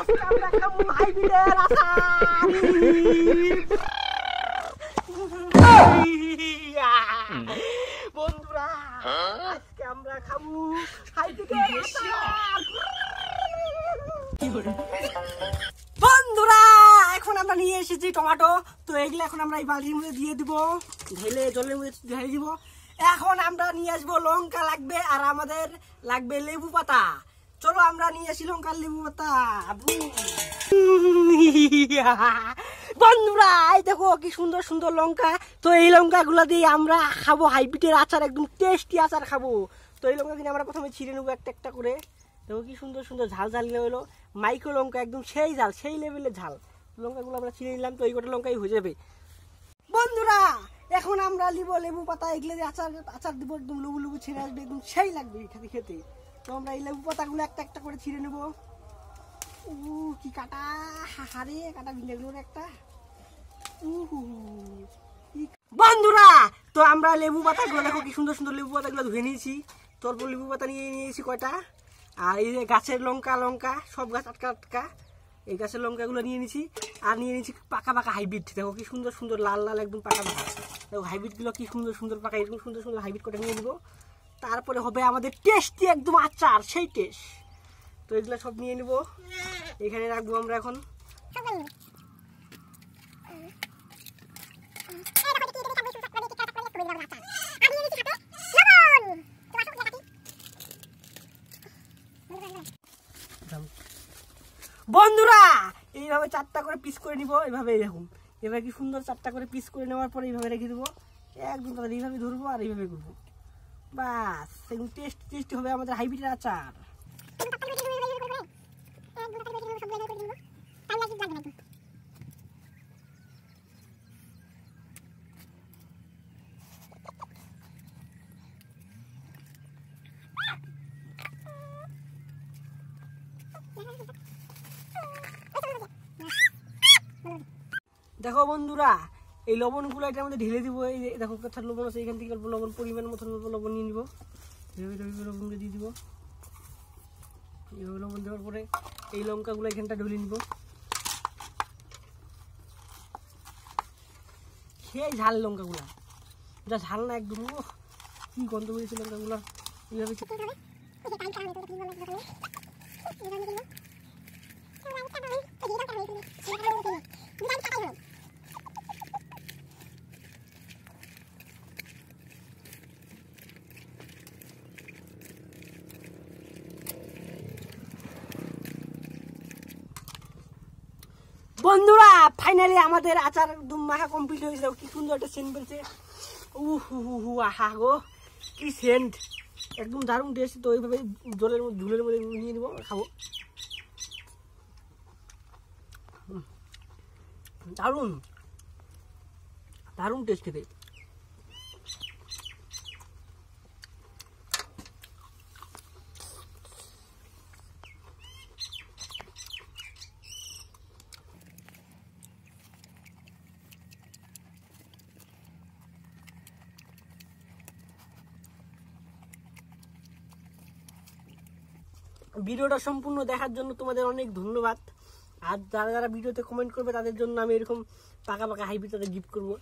আজকে আমরা খাবো হাইব্রিডের আচার। বন্ধুরা আজকে আমরা খাবো হাইব্রিডের আচার। বন্ধুরা এখন আমরা নিয়ে এসেছি টমেটো, তো এগুলো এখন আমরা এই বালতির মধ্যে দিয়ে দিব, ঢেলে জলের মধ্যে ঢেলে দিব। এখন আমরা নিয়ে আসবো লঙ্কা লাগবে, আর আমাদের লাগবে লেবু পাতা। চলো আমরা নিয়ে আসি লঙ্কা লেবু পাতা। বন্ধুরা এই দেখো কি সুন্দর সুন্দর লঙ্কা, তো এই লঙ্কা গুলা দিয়ে আমরা খাবো হাইব্রিডের আচার, একদম টেস্টি আচার খাবো। তো এই লঙ্কা কিনে আমরা প্রথমে ছিঁড়ে নেবো একটা একটা করে। দেখো কি সুন্দর সুন্দর ঝাল ঝাল হলো, মাইক্রো লঙ্কা, একদম সেই ঝাল, সেই লেভেলের ঝাল লঙ্কাগুলো আমরা ছিঁড়ে নিলাম। তো এই কটা লঙ্কাই হয়ে যাবে। বন্ধুরা এখন আমরা নিব লেবু পাতা, এগুলো দিয়ে আচার আচার দিব, একদম লুবু লুবু ছিঁড়ে আসবে, একদম সেই লাগবে খেতে খেতে। তো আমরা এই লেবু পাতাগুলো একটা একটা করে ছিঁড়ে নেব। কি কাটা, হারে কাটা বিন্দাগুলোর একটা। বন্ধুরা তো আমরা লেবু পাতাগুলো দেখো কি সুন্দর সুন্দর লেবু পাতাগুলো ধুয়ে নিয়েছি। তারপর লেবু পাতা নিয়ে নিয়েছি কয়টা, আর এই যে গাছের লঙ্কা লঙ্কা সব গাছ আটকা আটকা, এই গাছের লঙ্কাগুলো নিয়ে নিয়েছি। আর নিয়ে নিয়েছি পাকা পাকা হাইব্রিড, দেখো কি সুন্দর সুন্দর লাল লাল একদম পাকা পাকা। দেখো হাইব্রিডগুলো কি সুন্দর সুন্দর পাকা, এরকম সুন্দর সুন্দর হাইব্রিড করে নিয়ে নেবো। তারপরে হবে আমাদের টেস্টি একদম আচার, সেই টেস্ট। তো এগুলো সব নিয়ে নেবো, এখানে রাখবো আমরা এখন। বন্ধুরা এইভাবে চারটা করে পিস করে নিব, এইভাবে দেখুন, এবার কি সুন্দর চারটা করে পিস করে নেওয়ার পরে এইভাবে রেখে দেবো। একদম তাদের এইভাবে ধরবো আর এইভাবে করবো, বাস একদম টেস্টি হবে আমাদের হাইব্রিডের আচার। দেখো বন্ধুরা এই লবণগুলো এটার মধ্যে ঢেলে দিব। এই দেখো কথা লবণ আছে, এখান থেকে অল্প লবণ পরিমাণ মতো লবণ নিয়ে নিব, লবণটা দিয়ে দিব। এইভাবে লবণ দেওয়ার পরে এই লঙ্কাগুলো এখানটা ঢেলে নিব। সেই ঝাল লঙ্কাগুলা, যা ঝাল না একদম, কি গন্ধ বেরিয়েছে লঙ্কাগুলো। এইভাবে বন্ধুরা ফাইনালি আমাদের আচার একদম মাখা কমপ্লিট হয়েছে। কি সুন্দর একটা সেন্ট বেরোছে, আহা গো কি সেন্ট, একদম দারুণ টেস্ট। তো এইভাবে জলের মধ্যে ঝুলের মধ্যে নিয়ে নেবো, খাবো, দারুণ দারুণ টেস্ট খেতে। ভিডিওটা সম্পূর্ণ দেখার জন্য তোমাদের অনেক ধন্যবাদ। আর যারা যারা ভিডিওতে কমেন্ট করবে তাদের জন্য আমি এরকম পাকা পাকা হাইব্রিড তাদের গিফট করবো।